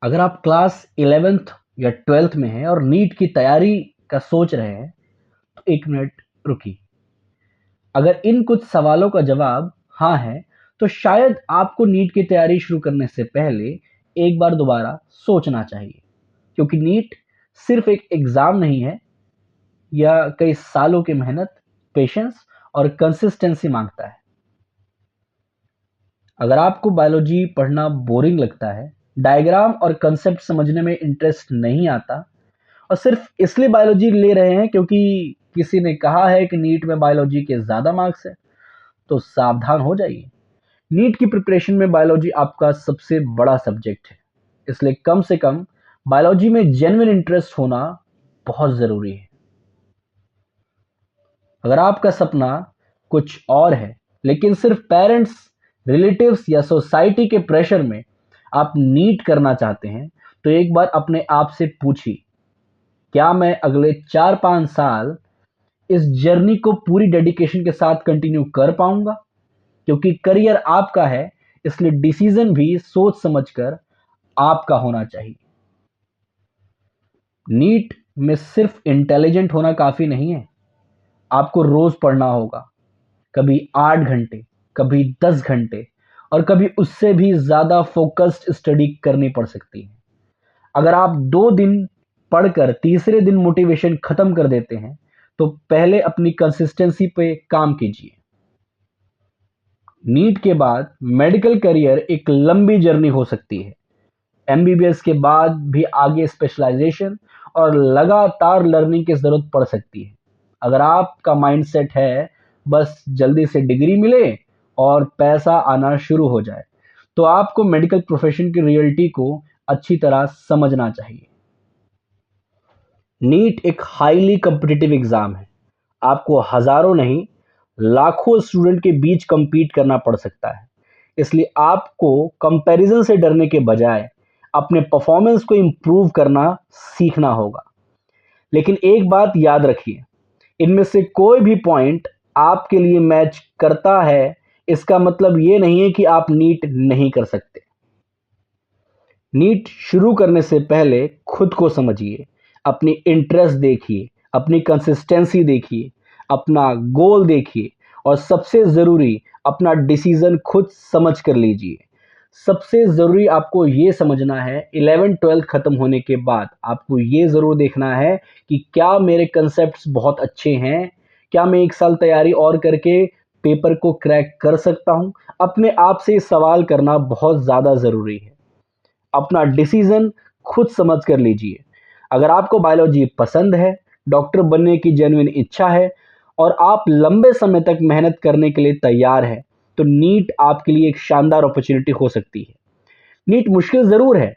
अगर आप class 11th या 12th में हैं और नीट की तैयारी का सोच रहे हैं तो 1 मिनट रुकिए। अगर इन कुछ सवालों का जवाब हाँ है तो शायद आपको नीट की तैयारी शुरू करने से पहले एक बार दोबारा सोचना चाहिए, क्योंकि नीट सिर्फ एक एग्ज़ाम नहीं है, या कई सालों की मेहनत, पेशेंस और कंसिस्टेंसी मांगता है। अगर आपको बायोलॉजी पढ़ना बोरिंग लगता है, डायग्राम और कंसेप्ट समझने में इंटरेस्ट नहीं आता और सिर्फ इसलिए बायोलॉजी ले रहे हैं क्योंकि किसी ने कहा है कि नीट में बायोलॉजी के ज़्यादा मार्क्स हैं, तो सावधान हो जाइए। नीट की प्रिपरेशन में बायोलॉजी आपका सबसे बड़ा सब्जेक्ट है, इसलिए कम से कम बायोलॉजी में जेन्युइन इंटरेस्ट होना बहुत ज़रूरी है। अगर आपका सपना कुछ और है, लेकिन सिर्फ पेरेंट्स, रिलेटिव्स या सोसाइटी के प्रेशर में आप नीट करना चाहते हैं, तो एक बार अपने आप से पूछिए, क्या मैं अगले 4-5 साल इस जर्नी को पूरी डेडिकेशन के साथ कंटिन्यू कर पाऊंगा? क्योंकि करियर आपका है, इसलिए डिसीजन भी सोच समझकर आपका होना चाहिए। नीट में सिर्फ इंटेलिजेंट होना काफ़ी नहीं है, आपको रोज़ पढ़ना होगा, कभी 8 घंटे, कभी 10 घंटे और कभी उससे भी ज़्यादा फ़ोकस्ड स्टडी करनी पड़ सकती है। अगर आप 2 दिन पढ़कर तीसरे दिन मोटिवेशन ख़त्म कर देते हैं, तो पहले अपनी कंसिस्टेंसी पे काम कीजिए। नीट के बाद मेडिकल करियर एक लंबी जर्नी हो सकती है। एमबीबीएस के बाद भी आगे स्पेशलाइजेशन और लगातार लर्निंग की ज़रूरत पड़ सकती है। अगर आपका माइंडसेट है बस जल्दी से डिग्री मिले और पैसा आना शुरू हो जाए, तो आपको मेडिकल प्रोफेशन की रियलिटी को अच्छी तरह समझना चाहिए। नीट एक हाईली कॉम्पिटिटिव एग्ज़ाम है। आपको हज़ारों नहीं, लाखों स्टूडेंट के बीच compete करना पड़ सकता है। इसलिए आपको कंपैरिज़न से डरने के बजाय अपने परफॉर्मेंस को इम्प्रूव करना सीखना होगा। लेकिन एक बात याद रखिए, इनमें से कोई भी पॉइंट आपके लिए मैच करता है, इसका मतलब ये नहीं है कि आप नीट नहीं कर सकते। नीट शुरू करने से पहले खुद को समझिए, अपनी इंटरेस्ट देखिए, अपनी कंसिस्टेंसी देखिए, अपना गोल देखिए और सबसे ज़रूरी अपना डिसीज़न खुद समझ कर लीजिए। सबसे ज़रूरी आपको ये समझना है, 11th-12th ख़त्म होने के बाद आपको ये ज़रूर देखना है कि क्या मेरे कंसेप्ट्स बहुत अच्छे हैं? क्या मैं 1 साल तैयारी और करके पेपर को क्रैक कर सकता हूँ? अपने आप से ये सवाल करना बहुत ज़्यादा ज़रूरी है। अपना डिसीजन खुद समझ कर लीजिए। अगर आपको बायोलॉजी पसंद है, डॉक्टर बनने की जेन्युइन इच्छा है और आप लंबे समय तक मेहनत करने के लिए तैयार हैं, तो नीट आपके लिए एक शानदार अपॉर्चुनिटी हो सकती है। नीट मुश्किल ज़रूर है,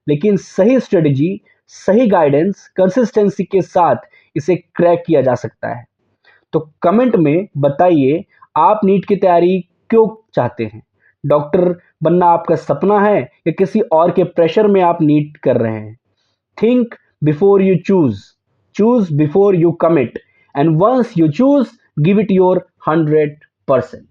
लेकिन सही स्ट्रेटजी, सही गाइडेंस, कंसिस्टेंसी के साथ इसे क्रैक किया जा सकता है। तो कमेंट में बताइए, आप नीट की तैयारी क्यों चाहते हैं? डॉक्टर बनना आपका सपना है या किसी और के प्रेशर में आप नीट कर रहे हैं? Think before you choose before you commit, and once you choose, give it your 100%।